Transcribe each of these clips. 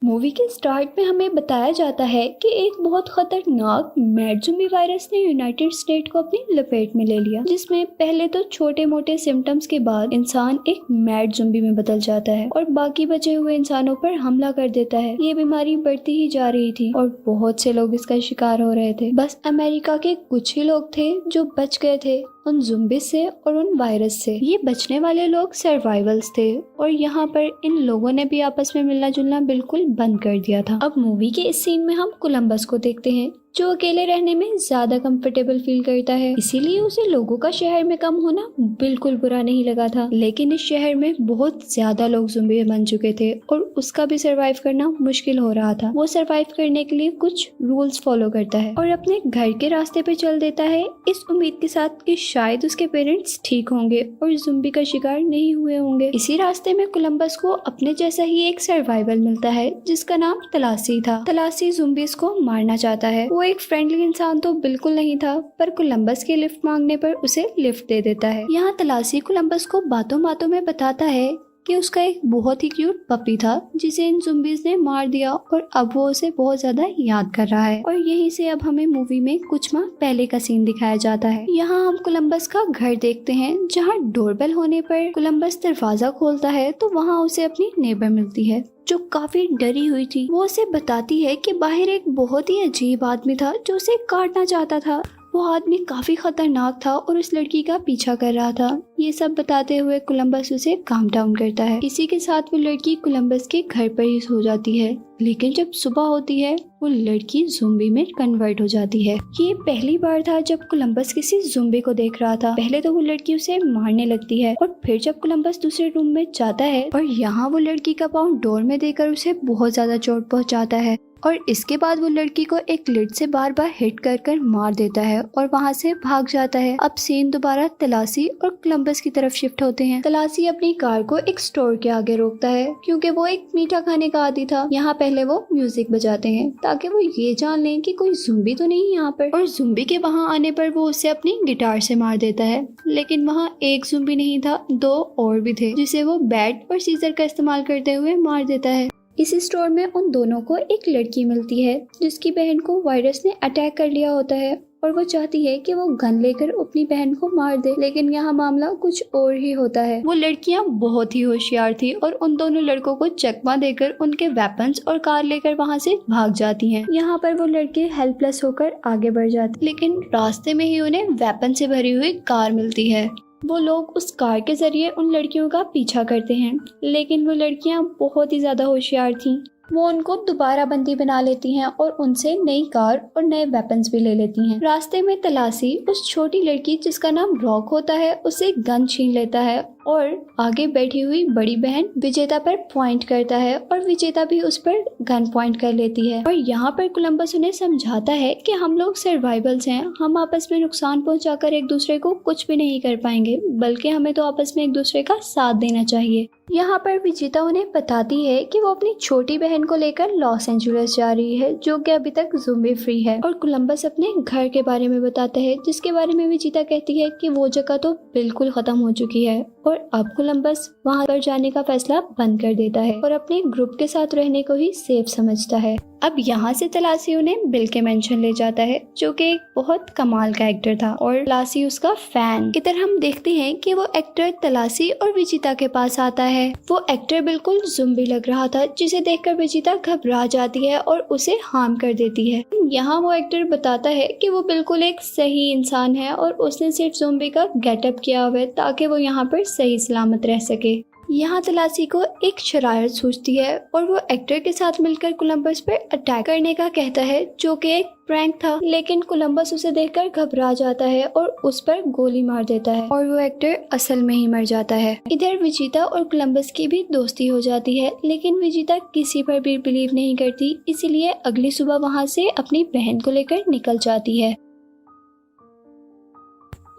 Movie के start में हमें बताया जाता है कि एक बहुत खतरनाक मैड ज़ॉम्बी वायरस ने यूनाइटेड स्टेट को अपनी लपेट में ले लिया, जिसमें पहले तो छोटे मोटे सिम्टम्स के बाद इंसान एक मैड ज़ॉम्बी में बदल जाता है और बाकी बचे हुए इंसानों पर हमला कर देता है। ये बीमारी बढ़ती ही जा रही थी और बहुत से लोग इसका शिकार हो रहे थे। बस अमेरिका के कुछ ही लोग थे जो बच गए थे उन ज़ॉम्बी से और उन वायरस से। ये बचने वाले लोग सर्वाइवल्स थे और यहाँ पर इन लोगों ने भी आपस में मिलना जुलना बिल्कुल बंद कर दिया था। अब मूवी के इस सीन में हम कोलंबस को देखते हैं जो अकेले रहने में ज्यादा कंफर्टेबल फील करता है, इसीलिए उसे लोगों का शहर में कम होना बिल्कुल बुरा नहीं लगा था। लेकिन इस शहर में बहुत ज्यादा लोग ज़ॉम्बी बन चुके थे और उसका भी सरवाइव करना मुश्किल हो रहा था। वो सरवाइव करने के लिए कुछ रूल्स फॉलो करता है और अपने घर के रास्ते पे चल देता है, इस उम्मीद के साथ कि शायद उसके पेरेंट्स ठीक होंगे और ज़ॉम्बी का शिकार नहीं हुए होंगे। इसी रास्ते में कोलंबस को अपने जैसा ही एक सर्वाइवल मिलता है जिसका नाम तलासी था। तलासी ज़ॉम्बीज़ को मारना चाहता है। वो एक फ्रेंडली इंसान तो बिल्कुल नहीं था, पर कोलंबस के लिफ्ट मांगने पर उसे लिफ्ट दे देता है। यहाँ तलासी कोलंबस को बातों बातों में बताता है कि उसका एक बहुत ही क्यूट पपी था जिसे इन ज़ॉम्बीज़ ने मार दिया और अब वो उसे बहुत ज्यादा याद कर रहा है। और यहीं से अब हमें मूवी में कुछ माह पहले का सीन दिखाया जाता है। यहाँ हम कोलंबस का घर देखते हैं जहाँ डोरबेल होने पर कोलंबस दरवाजा खोलता है तो वहाँ उसे अपनी नेबर मिलती है जो काफी डरी हुई थी। वो उसे बताती है कि बाहर एक बहुत ही अजीब आदमी था जो उसे काटना चाहता था। वो आदमी काफी खतरनाक था और उस लड़की का पीछा कर रहा था। ये सब बताते हुए कोलंबस उसे काम डाउन करता है। इसी के साथ वो लड़की कोलंबस के घर पर ही सो जाती है। लेकिन जब सुबह होती है वो लड़की ज़ॉम्बी में कन्वर्ट हो जाती है। ये पहली बार था जब कोलंबस किसी ज़ॉम्बी को देख रहा था। पहले तो वो लड़की उसे मारने लगती है और फिर जब कोलंबस दूसरे रूम में जाता है और यहाँ वो लड़की का पाँव डोर में देकर उसे बहुत ज्यादा चोट पहुँचाता है और इसके बाद वो लड़की को एक लिड से बार बार हिट कर कर मार देता है और वहाँ से भाग जाता है। अब सीन दोबारा तलासी और कोलंबस की तरफ शिफ्ट होते हैं। तलासी अपनी कार को एक स्टोर के आगे रोकता है क्योंकि वो एक मीठा खाने का आदी था। यहाँ पहले वो म्यूजिक बजाते हैं ताकि वो ये जान लें कि कोई ज़ॉम्बी तो नहीं यहाँ पर। और ज़ॉम्बी के वहाँ आने पर वो उसे अपनी गिटार से मार देता है। लेकिन वहाँ एक ज़ॉम्बी नहीं था, दो और भी थे जिसे वो बैट और सीजर का इस्तेमाल करते हुए मार देता है। इसी स्टोर में उन दोनों को एक लड़की मिलती है जिसकी बहन को वायरस ने अटैक कर लिया होता है और वो चाहती है कि वो गन लेकर अपनी बहन को मार दे। लेकिन यहाँ मामला कुछ और ही होता है। वो लड़कियाँ बहुत ही होशियार थी और उन दोनों लड़कों को चकमा देकर उनके वेपन्स और कार लेकर वहाँ से भाग जाती हैं। यहाँ पर वो लड़के हेल्पलेस होकर आगे बढ़ जाते, लेकिन रास्ते में ही उन्हें वेपन से भरी हुई कार मिलती है। वो लोग उस कार के जरिए उन लड़कियों का पीछा करते हैं, लेकिन वो लड़कियां बहुत ही ज्यादा होशियार थीं। वो उनको दोबारा बंदी बना लेती हैं और उनसे नई कार और नए वेपन्स भी ले लेती हैं। रास्ते में तलासी उस छोटी लड़की जिसका नाम रॉक होता है उसे गन छीन लेता है और आगे बैठी हुई बड़ी बहन विजेता पर पॉइंट करता है और विजेता भी उस पर गन पॉइंट कर लेती है। और यहाँ पर कोलंबस उन्हें समझाता है कि हम लोग सर्वाइवल्स हैं, हम आपस में नुकसान पहुंचाकर एक दूसरे को कुछ भी नहीं कर पाएंगे, बल्कि हमें तो आपस में एक दूसरे का साथ देना चाहिए। यहाँ पर विजेता उन्हें बताती है कि वो अपनी छोटी बहन को लेकर लॉस एंजलिस जा रही है जो कि अभी तक ज़ॉम्बी फ्री है। और कोलंबस अपने घर के बारे में बताता है जिसके बारे में विजेता कहती है कि वो जगह तो बिल्कुल खत्म हो चुकी है और अब कोलंबस वहां पर जाने का फैसला बंद कर देता है और अपने ग्रुप के साथ रहने को ही सेफ समझता है। अब यहाँ से तलासी उन्हें बिल के मेंशन ले जाता है जो कि एक बहुत कमाल का एक्टर था और तलासी उसका फैन। इधर हम देखते हैं कि वो एक्टर तलासी और विजेता के पास आता है। वो एक्टर बिल्कुल ज़ॉम्बी लग रहा था जिसे देखकर विजेता घबरा जाती है और उसे हार्म कर देती है। यहाँ वो एक्टर बताता है कि वो बिल्कुल एक सही इंसान है और उसने सिर्फ ज़ॉम्बी का गेटअप किया हुआ है ताकि वो यहाँ पर सही सलामत रह सके। यहाँ तलासी को एक शरारत सूझती है और वो एक्टर के साथ मिलकर कोलंबस पर अटैक करने का कहता है जो कि एक प्रैंक था। लेकिन कोलंबस उसे देखकर घबरा जाता है और उस पर गोली मार देता है और वो एक्टर असल में ही मर जाता है। इधर विजेता और कोलंबस की भी दोस्ती हो जाती है, लेकिन विजेता किसी पर भी बिलीव नहीं करती, इसीलिए अगली सुबह वहाँ से अपनी बहन को लेकर निकल जाती है।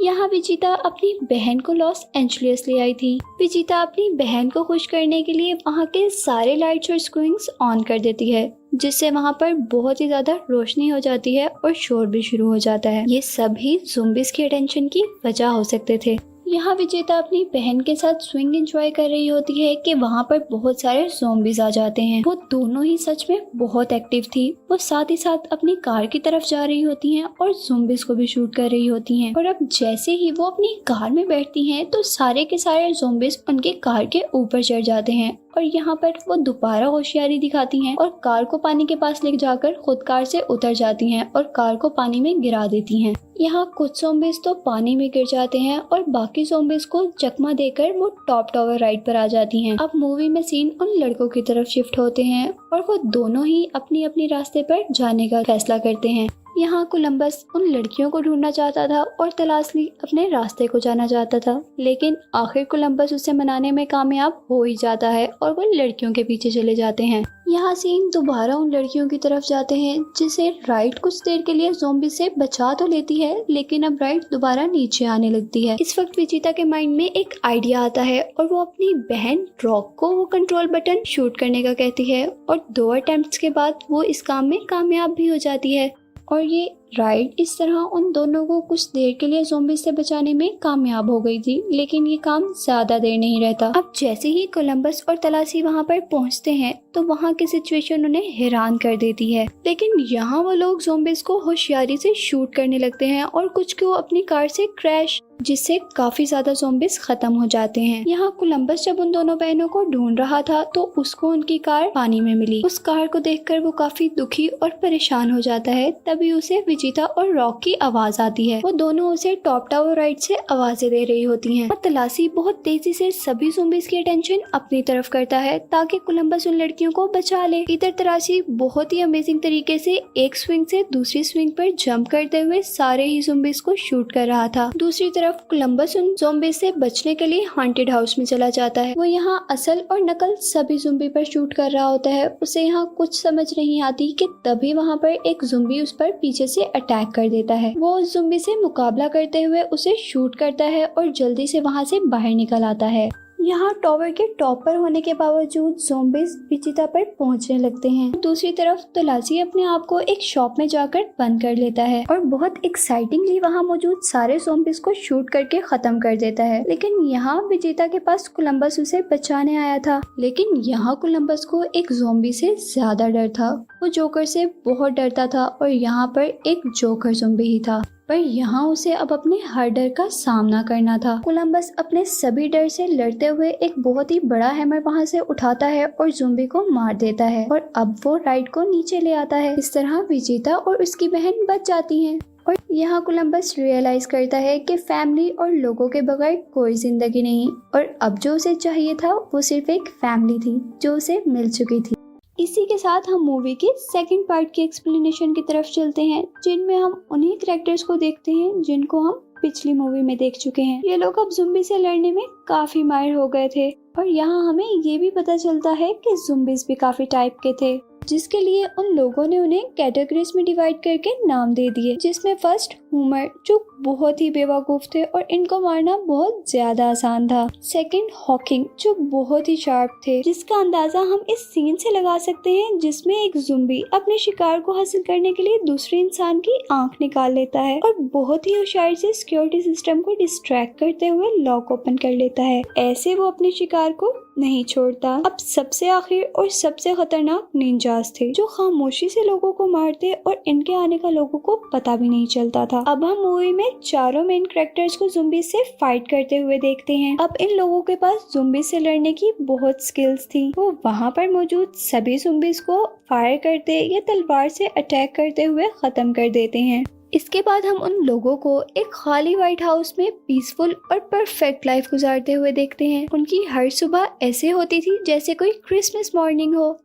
यहाँ विजेता अपनी बहन को लॉस एंजलिस ले आई थी। विजेता अपनी बहन को खुश करने के लिए वहाँ के सारे लाइट्स और स्क्रीन्स ऑन कर देती है जिससे वहाँ पर बहुत ही ज्यादा रोशनी हो जाती है और शोर भी शुरू हो जाता है। ये सभी ज़ॉम्बीज़ के अटेंशन की वजह हो सकते थे। यहाँ विजेता अपनी बहन के साथ स्विंग एंजॉय कर रही होती है कि वहाँ पर बहुत सारे ज़ॉम्बीज आ जाते हैं। वो दोनों ही सच में बहुत एक्टिव थी। वो साथ ही साथ अपनी कार की तरफ जा रही होती हैं और ज़ॉम्बीज को भी शूट कर रही होती हैं। और अब जैसे ही वो अपनी कार में बैठती हैं तो सारे के सारे ज़ॉम्बीज उनके कार के ऊपर चढ़ जाते हैं और यहाँ पर वो दोबारा होशियारी दिखाती हैं और कार को पानी के पास ले जाकर खुद कार से उतर जाती हैं और कार को पानी में गिरा देती हैं। यहाँ कुछ ज़ॉम्बीज तो पानी में गिर जाते हैं और बाकी ज़ॉम्बीज को चकमा देकर वो टॉप टावर राइड पर आ जाती हैं। अब मूवी में सीन उन लड़कों की तरफ शिफ्ट होते हैं और वो दोनों ही अपनी अपनी रास्ते पर जाने का फैसला करते हैं। यहाँ कोलंबस उन लड़कियों को ढूंढना चाहता था और तलाशली अपने रास्ते को जाना चाहता था, लेकिन आखिर कोलंबस उसे मनाने में कामयाब हो ही जाता है और वो लड़कियों के पीछे चले जाते हैं। यहाँ सीन दोबारा उन लड़कियों की तरफ जाते हैं जिसे राइड कुछ देर के लिए ज़ॉम्बी से बचा तो लेती है, लेकिन अब राइड दोबारा नीचे आने लगती है। इस वक्त विजेता के माइंड में एक आइडिया आता है और वो अपनी बहन रॉक को वो कंट्रोल बटन शूट करने का कहती है और 2 अटेम्प्ट्स के बाद वो इस काम में कामयाब भी हो जाती है और ये राइड इस तरह उन दोनों को कुछ देर के लिए ज़ॉम्बी से बचाने में कामयाब हो गई थी, लेकिन ये काम ज्यादा देर नहीं रहता। अब जैसे ही कोलंबस और तलाशी वहाँ पर पहुँचते हैं तो वहाँ की सिचुएशन उन्हें हैरान कर देती है, लेकिन यहाँ वो लोग ज़ॉम्बीज को होशियारी से शूट करने लगते हैं और कुछ को अपनी कार से क्रैश, जिससे काफी ज्यादा ज़ॉम्बीज खत्म हो जाते हैं। यहाँ कोलंबस जब उन दोनों बहनों को ढूंढ रहा था तो उसको उनकी कार पानी में मिली। उस कार को देखकर वो काफी दुखी और परेशान हो जाता है। तभी उसे विजेता और रॉक की आवाज आती है। वो दोनों उसे टॉप टावर राइड से आवाजें दे रही होती हैं और तलाशी बहुत तेजी से सभी ज़ॉम्बीज की अटेंशन अपनी तरफ करता है ताकि कोलंबस उन लड़कियों को बचा ले। इधर तलाशी बहुत ही अमेजिंग तरीके से एक स्विंग से दूसरी स्विंग पर जंप करते हुए सारे ही ज़ॉम्बीज को शूट कर रहा था। दूसरी तरफ कोलंबस उन ज़ॉम्बीज से बचने के लिए हॉन्टेड हाउस में चला जाता है। वो यहाँ असल और नकल सभी ज़ॉम्बी पर शूट कर रहा होता है। उसे यहाँ कुछ समझ नहीं आती कि तभी वहाँ पर एक ज़ॉम्बी उस पर पीछे से अटैक कर देता है। वो उस ज़ॉम्बी से मुकाबला करते हुए उसे शूट करता है और जल्दी से वहाँ से बाहर निकल आता है। यहाँ टावर के टॉप पर होने के बावजूद ज़ॉम्बीज विजेता पर पहुंचने लगते हैं। दूसरी तरफ तलाशी अपने आप को एक शॉप में जाकर बंद कर लेता है और बहुत एक्साइटिंगली वहाँ मौजूद सारे ज़ॉम्बीज को शूट करके खत्म कर देता है। लेकिन यहाँ विजेता के पास कोलंबस उसे बचाने आया था, लेकिन यहाँ कोलंबस को एक ज़ॉम्बी से ज्यादा डर था। वो जोकर से बहुत डरता था और यहाँ पर एक जोकर ज़ॉम्बी ही था, पर यहाँ उसे अब अपने हर डर का सामना करना था। कोलंबस अपने सभी डर से लड़ते हुए एक बहुत ही बड़ा हैमर वहाँ से उठाता है और ज़ॉम्बी को मार देता है और अब वो राइड को नीचे ले आता है। इस तरह विजेता और उसकी बहन बच जाती हैं। और यहाँ कोलंबस रियलाइज करता है कि फैमिली और लोगों के बगैर कोई जिंदगी नहीं, और अब जो उसे चाहिए था वो सिर्फ एक फैमिली थी जो उसे मिल चुकी थी। इसी के साथ हम मूवी के सेकंड पार्ट की एक्सप्लेनेशन की तरफ चलते हैं, जिनमें हम उन्हीं कैरेक्टर्स को देखते हैं जिनको हम पिछली मूवी में देख चुके हैं। ये लोग अब ज़ॉम्बी से लड़ने में काफी माहिर हो गए थे और यहाँ हमें ये भी पता चलता है कि ज़ॉम्बीज भी काफी टाइप के थे, जिसके लिए उन लोगों ने उन्हें कैटेगरीज में डिवाइड करके नाम दे दिए, जिसमें फर्स्ट ह्यूमर जो बहुत ही बेवकूफ थे और इनको मारना बहुत ज्यादा आसान था। सेकंड हॉकिंग जो बहुत ही शार्प थे, जिसका अंदाजा हम इस सीन से लगा सकते हैं जिसमें एक ज़ॉम्बी अपने शिकार को हासिल करने के लिए दूसरे इंसान की आंख निकाल लेता है और बहुत ही होशियारी से सिक्योरिटी सिस्टम को डिस्ट्रैक्ट करते हुए लॉक ओपन कर लेता है। ऐसे वो अपने शिकार को नहीं छोड़ता। अब सबसे आखिर और सबसे खतरनाक निंजास थे जो खामोशी से लोगों को मारते और इनके आने का लोगों को पता भी नहीं चलता था। अब हम मूवी में चारों मेन कैरेक्टर्स को ज़ॉम्बी से फाइट करते हुए देखते हैं। अब इन लोगों के पास ज़ॉम्बी से लड़ने की बहुत स्किल्स थी। वो वहाँ पर मौजूद सभी ज़ॉम्बीज को फायर करते या तलवार से अटैक करते हुए खत्म कर देते हैं। इसके बाद हम उन लोगों को एक खाली व्हाइट हाउस में पीसफुल और परफेक्ट लाइफ गुजारते हुए देखते हैं। उनकी हर सुबह ऐसे होती थी जैसे कोई क्रिसमस मॉर्निंग हो।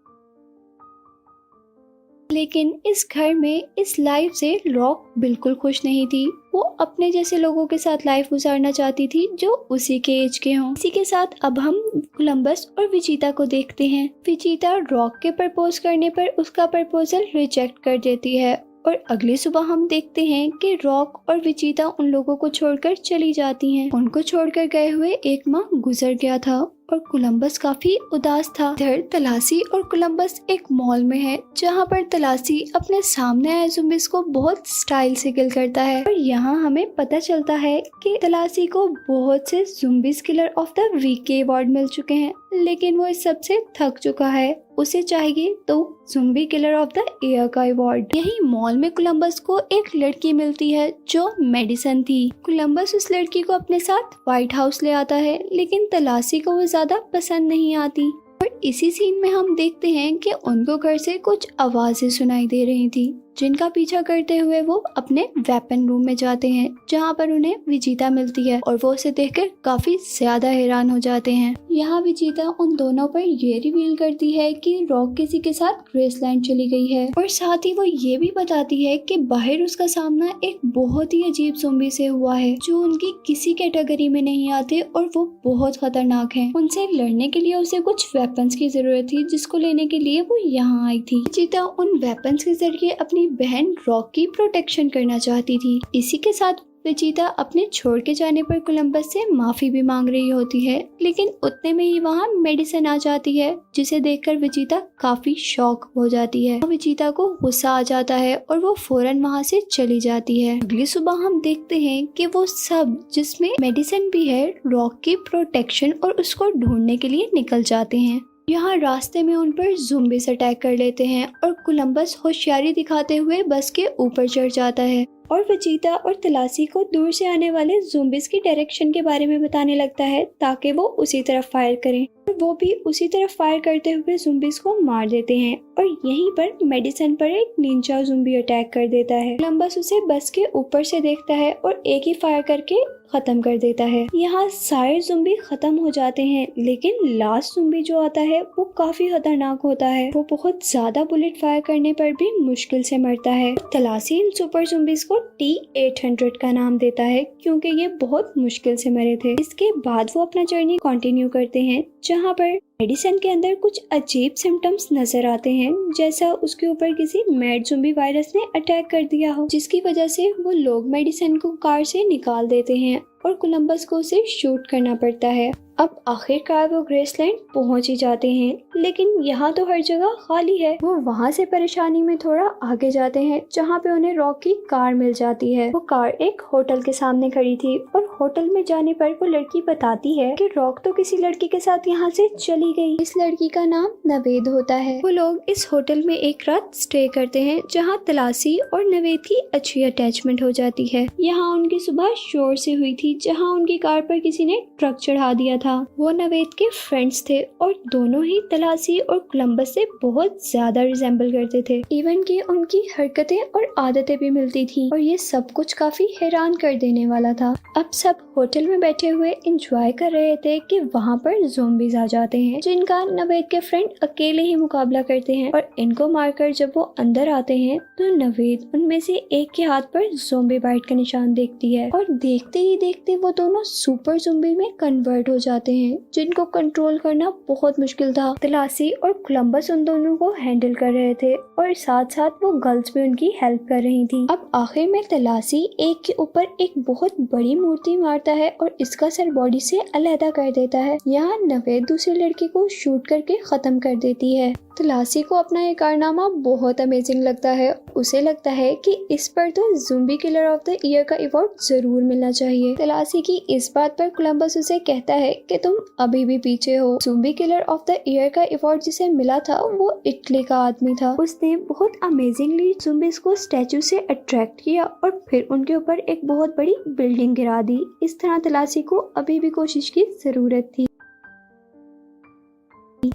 लेकिन इस घर में इस लाइफ से रॉक बिल्कुल खुश नहीं थी। वो अपने जैसे लोगों के साथ लाइफ गुजारना चाहती थी जो उसी के एज के हों। इसी के साथ अब हम कोलंबस और विजेता को देखते हैं। विजेता रॉक के प्रपोज करने पर उसका प्रपोजल रिजेक्ट कर देती है और अगली सुबह हम देखते हैं कि रॉक और विजेता उन लोगों को छोड़कर चली जाती हैं। उनको छोड़कर गए हुए एक माह गुजर गया था और कोलंबस काफी उदास था। इधर तलासी और कोलंबस एक मॉल में है जहाँ पर तलासी अपने सामने आए ज़ुम्बीज़ को बहुत स्टाइल से किल करता है। और यहाँ हमें पता चलता है कि तलासी को बहुत से ज़ुम्बीज़ किलर ऑफ द वीक के अवार्ड मिल चुके हैं, लेकिन वो इस सब से थक चुका है। उसे चाहिए तो ज़ुम्बी किलर ऑफ द ईयर का अवार्ड। यही मॉल में कोलंबस को एक लड़की मिलती है जो मेडिसन थी। कोलंबस उस लड़की को अपने साथ व्हाइट हाउस ले आता है, लेकिन तलासी को वो ज्यादा पसंद नहीं आती। और इसी सीन में हम देखते हैं कि उनको घर से कुछ आवाजें सुनाई दे रही थी, जिनका पीछा करते हुए वो अपने वेपन रूम में जाते हैं, जहाँ पर उन्हें विजिता मिलती है और वो उसे देखकर काफी ज्यादा हैरान हो जाते हैं। यहाँ विजिता उन दोनों पर ये रिवील करती है कि रॉक किसी के साथ ग्रेसलैंड चली गई है, और साथ ही वो ये भी बताती है कि बाहर उसका सामना एक बहुत ही अजीब ज़ॉम्बी से हुआ है जो उनकी किसी कैटेगरी में नहीं आते और वो बहुत खतरनाक है। उनसे लड़ने के लिए उसे कुछ वेपन्स की जरूरत थी, जिसको लेने के लिए वो यहाँ आई थी। विजिता उन वेपन्स के जरिए अपनी बहन रॉक की प्रोटेक्शन करना चाहती थी। इसी के साथ विजिता अपने छोड़ के जाने पर कोलंबस से माफी भी मांग रही होती है, लेकिन उतने में ही वहाँ मेडिसन आ जाती है, जिसे देखकर विजिता काफी शॉक हो जाती है। विजिता को गुस्सा आ जाता है और वो फौरन वहाँ से चली जाती है। अगली सुबह हम देखते हैं कि वो सब, जिसमें मेडिसन भी है, रॉक की प्रोटेक्शन और उसको ढूंढने के लिए निकल जाते हैं। यहाँ रास्ते में उन पर ज़ॉम्बीज़ अटैक कर लेते हैं और कोलंबस होशियारी दिखाते हुए बस के ऊपर चढ़ जाता है और विजिता और तलासी को दूर से आने वाले ज़ॉम्बीज़ की डायरेक्शन के बारे में बताने लगता है ताकि वो उसी तरफ फायर करें। और वो भी उसी तरफ फायर करते हुए ज़ॉम्बीज़ को मार देते हैं और यहीं पर मेडिसन पर एक निंजा ज़ॉम्बी अटैक कर देता है। कोलंबस उसे बस के ऊपर से देखता है और एक ही फायर करके खत्म कर देता है। यहाँ सारे ज़ॉम्बी खत्म हो जाते हैं, लेकिन लास्ट ज़ॉम्बी जो आता है वो काफी खतरनाक होता है। वो बहुत ज्यादा बुलेट फायर करने पर भी मुश्किल से मरता है। तलासी इन सुपर ज़ॉम्बीज़ को T-800 का नाम देता है क्योंकि ये बहुत मुश्किल से मरे थे। इसके बाद वो अपना जर्नी कंटिन्यू करते हैं, जहाँ पर मेडिसन के अंदर कुछ अजीब सिम्टम्स नजर आते हैं, जैसा उसके ऊपर किसी मैड ज़ॉम्बी वायरस ने अटैक कर दिया हो, जिसकी वजह से वो लोग मेडिसन को कार से निकाल देते हैं और कोलंबस को उसे शूट करना पड़ता है। अब आखिरकार वो ग्रेसलैंड पहुंच ही जाते हैं, लेकिन यहाँ तो हर जगह खाली है। वो वहाँ से परेशानी में थोड़ा आगे जाते हैं, जहाँ पे उन्हें रॉक की कार मिल जाती है। वो कार एक होटल के सामने खड़ी थी और होटल में जाने पर वो लड़की बताती है कि रॉक तो किसी लड़की के साथ यहाँ से चली गई। इस लड़की का नाम नवेद होता है। वो लोग इस होटल में एक रात स्टे करते हैं, जहाँ तलासी और नवेद की अच्छी अटैचमेंट हो जाती है। यहाँ उनकी सुबह शोर से हुई थी, जहाँ उनकी कार पर किसी ने ट्रक चढ़ा दिया था। वो नवेद के फ्रेंड्स थे और दोनों ही तलासी और कोलंबस से बहुत ज्यादा रिजेंबल करते थे। इवन कि उनकी हरकतें और आदतें भी मिलती थी और ये सब कुछ काफी हैरान कर देने वाला था। अब सब होटल में बैठे हुए एंजॉय कर रहे थे कि वहाँ पर ज़ॉम्बीज़ आ जाते हैं, जिनका नवेद के फ्रेंड अकेले ही मुकाबला करते हैं और इनको मारकर जब वो अंदर आते हैं तो नवेद उनमें से एक के हाथ पर ज़ॉम्बी बाइट का निशान देखती है और देखते ही देखते वो दोनों सुपर ज़ॉम्बी में कन्वर्ट हो जाते हैं, जिनको कंट्रोल करना बहुत मुश्किल था। तलासी और कोलंबस उन दोनों को हैंडल कर रहे थे और साथ साथ वो गर्ल्स भी उनकी हेल्प कर रही थी। अब आखिर में तलासी एक के ऊपर एक बहुत बड़ी मूर्ति मारता है और इसका सर बॉडी से अलग कर देता है। यहाँ नवेद दूसरी लड़की को शूट करके खत्म कर देती है। तलासी को अपना ये कारनामा बहुत अमेजिंग लगता है। उसे लगता है कि इस पर तो zombie killer of the year का अवार्ड जरूर मिलना चाहिए। तलासी की इस बात पर कोलंबस उसे कहता है कि तुम अभी भी पीछे हो। Zombie killer of the year का अवार्ड जिसे मिला था वो इटली का आदमी था। उसने बहुत अमेजिंगली ज़ॉम्बीज़ को स्टैचू से अट्रैक्ट किया और फिर उनके ऊपर एक बहुत बड़ी बिल्डिंग गिरा दी। इस तरह तलासी को अभी भी कोशिश की जरूरत थी।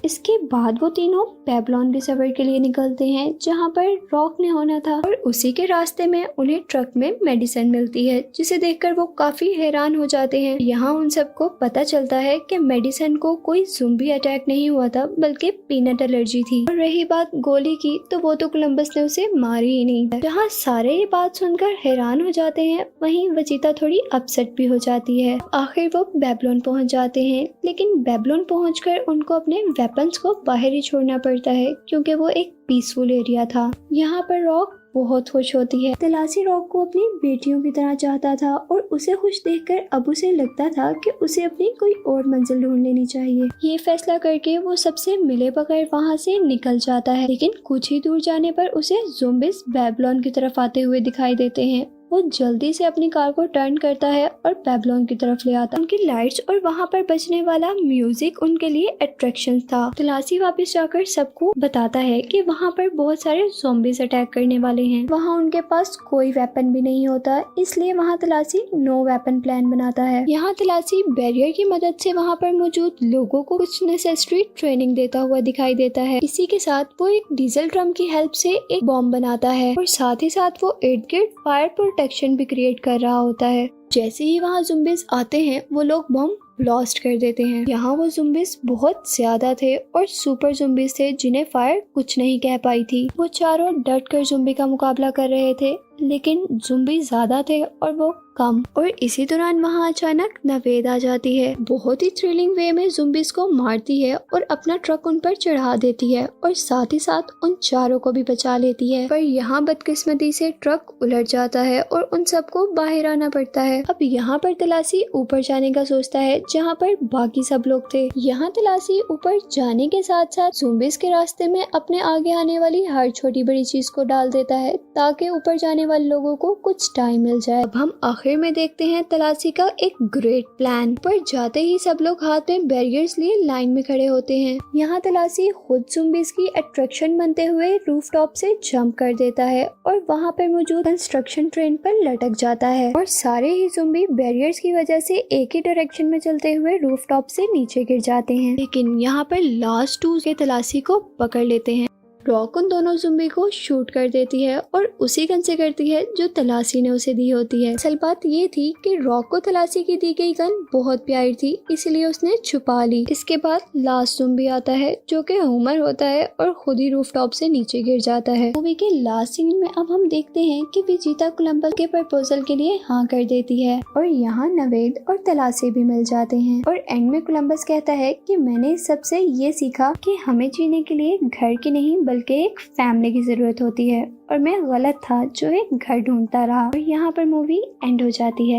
इसके बाद वो तीनों बेबीलोन के सफर के लिए निकलते हैं, जहाँ पर रॉक ने होना था और उसी के रास्ते में उन्हें ट्रक में मेडिसिन मिलती है, जिसे देखकर वो काफी हैरान हो जाते हैं। यहाँ उन सबको पता चलता है कि मेडिसिन को कोई ज़ॉम्बी अटैक नहीं हुआ था, बल्कि पीनट एलर्जी थी। और रही बात गोली की, तो वो तो कोलंबस ने उसे मारी ही नहीं था। जहाँ सारे ये बात सुनकर हैरान हो जाते हैं, वहीं विजिता थोड़ी अपसेट भी हो जाती है। आखिर वो बेबीलोन पहुँच जाते हैं, लेकिन बेबीलोन पहुँचकर उनको अपने वेपन्स को बाहर ही छोड़ना पड़ता है, क्योंकि वो एक पीसफुल एरिया था। यहाँ पर रॉक बहुत खुश होती है। तलाशी रॉक को अपनी बेटियों की तरह चाहता था और उसे खुश देखकर अब उसे लगता था कि उसे अपनी कोई और मंजिल ढूंढ लेनी चाहिए। ये फैसला करके वो सबसे मिले बगैर वहाँ से निकल जाता है, लेकिन कुछ ही दूर जाने पर उसे ज़ोंबीज बेबीलोन की तरफ आते हुए दिखाई देते हैं। वो जल्दी से अपनी कार को टर्न करता है और बेबीलोन की तरफ ले आता है। उनकी लाइट्स और वहाँ पर बजने वाला म्यूजिक उनके लिए अट्रैक्शन था। तलाशी वापस जाकर सबको बताता है कि वहाँ पर बहुत सारे ज़ॉम्बीज अटैक करने वाले हैं। वहाँ उनके पास कोई वेपन भी नहीं होता, इसलिए वहाँ तलाशी नो वेपन प्लान बनाता है। यहाँ तलाशी बैरियर की मदद से वहाँ पर मौजूद लोगों को कुछ नेसेसरी ट्रेनिंग देता हुआ दिखाई देता है। इसी के साथ वो एक डीजल ड्रम की हेल्प से एक बॉम्ब बनाता है और साथ ही साथ वो इर्द गिर्द फायर प्रोटेक्शन भी क्रिएट कर रहा होता है। जैसे ही वहाँ ज़ॉम्बीज आते हैं वो लोग बम ब्लास्ट कर देते हैं। यहाँ वो ज़ॉम्बीज बहुत ज्यादा थे और सुपर ज़ॉम्बीज थे जिन्हें फायर कुछ नहीं कह पाई थी। वो चारों डट कर ज़ॉम्बी का मुकाबला कर रहे थे, लेकिन ज़ॉम्बी ज्यादा थे और वो कम। और इसी दौरान वहाँ अचानक नवेद आ जाती है, बहुत ही थ्रिलिंग वे में ज़ॉम्बीज को मारती है और अपना ट्रक उन पर चढ़ा देती है और साथ ही साथ उन चारों को भी बचा लेती है। पर यहाँ बदकिस्मती से ट्रक उलट जाता है और उन सबको बाहर आना पड़ता है। अब यहाँ पर तलाशी ऊपर जाने का सोचता है जहाँ पर बाकी सब लोग थे। यहाँ तलाशी ऊपर जाने के साथ साथ ज़ॉम्बीज के रास्ते में अपने आगे आने वाली हर छोटी बड़ी चीज को डाल देता है ताकि ऊपर जाने वाले लोगों को कुछ टाइम मिल जाए। अब हम आखिर में देखते हैं तलाशी का एक ग्रेट प्लान। पर जाते ही सब लोग हाथ में बैरियर्स लिए लाइन में खड़े होते हैं। यहाँ तलाशी खुद ज़ॉम्बीज की अट्रैक्शन बनते हुए रूफटॉप से जंप कर देता है और वहाँ पर मौजूद कंस्ट्रक्शन ट्रेन पर लटक जाता है और सारे ही ज़ॉम्बी बैरियर्स की वजह से एक ही डायरेक्शन में चलते हुए रूफटॉप से नीचे गिर जाते हैं। लेकिन यहाँ पर लास्ट टू के तलाशी को पकड़ लेते हैं। रॉक उन दोनों ज़ॉम्बी को शूट कर देती है और उसी गन से करती है जो तलाशी ने उसे दी होती है। असल बात ये थी कि रॉक को तलाशी की दी गई गन बहुत प्यारी थी, इसलिए उसने छुपा ली। इसके बाद लास्ट ज़ॉम्बी आता है जो कि उमर होता है और खुद ही रूफटॉप से नीचे गिर जाता है। मूवी के लास्ट सीन में अब हम देखते हैं कि विजेता कोलंबस के प्रपोजल के लिए हाँ कर देती है और यहाँ नवेद और तलाशी भी मिल जाते हैं। और एंड में कोलंबस कहता है कि मैंने इस सबसे ये सीखा कि हमें जीने के लिए घर की नहीं बल्कि एक फैमिली की जरूरत होती है और मैं गलत था जो एक घर ढूंढता रहा। और यहाँ पर मूवी एंड हो जाती है।